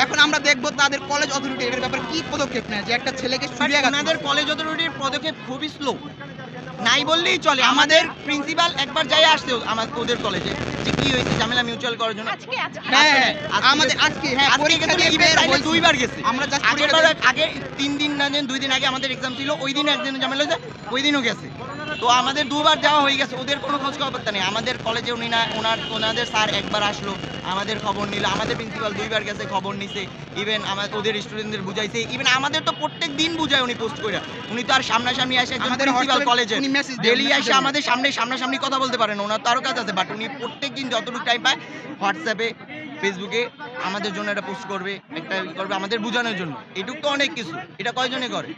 এখন আমরা দেখব তাদের কলেজ অথরিটি এর ব্যাপারে কি পদক্ষেপ নেয়, যে একটা ছেলেকে সুরিয়াঘাত আমাদের কলেজ অথরিটির পদক্ষেপ খুবই স্লো, নাই বললেই চলে। আমাদের প্রিন্সিপাল একবার যাই আসছে ওদের কলেজে, যে কি হয়েছে ঝামেলা মিউচুয়াল করার জন্য। হ্যাঁ আমাদের আজকে পরীক্ষা দিয়ে বের হয়েছি, দুইবার গেছে। আমরা জাস্ট আগে 3 দিন না 2 দিন আগে আমাদের এক্সাম ছিল, ওই দিন একদিন ঝামেলা হয়েছে, ওই দিনও গেছে। তো আমাদের দুবার যাওয়া হয়ে গেছে, ওদের কোনো খোঁজ খবর নেই। আমাদের কলেজে ওনাদের স্যার একবার আসলো, আমাদের খবর নিল। আমাদের প্রিন্সিপাল 2বার গেছে, খবর নিছে। ইভেন ওদের স্টুডেন্টদের বুঝাইছে। ইভেন আমাদের তো প্রত্যেক দিন বুঝায় উনি পোস্ট করে। উনি তো আর সামনাসামনি আসে, একজন প্রিন্সিপাল কলেজে ডেলি এসে আমাদের সামনাসামনি কথা বলতে পারেন, ওনার তো আরও কাজ আছে। বাট উনি প্রত্যেক দিন যতটুকু টাইম পায় হোয়াটসঅ্যাপে ফেসবুকে আমাদের জন্য একটা পোস্ট করবে, একটা করবে আমাদের বোঝানোর জন্য। এটুকু তো অনেক কিছু। এটা কয়জনে করে?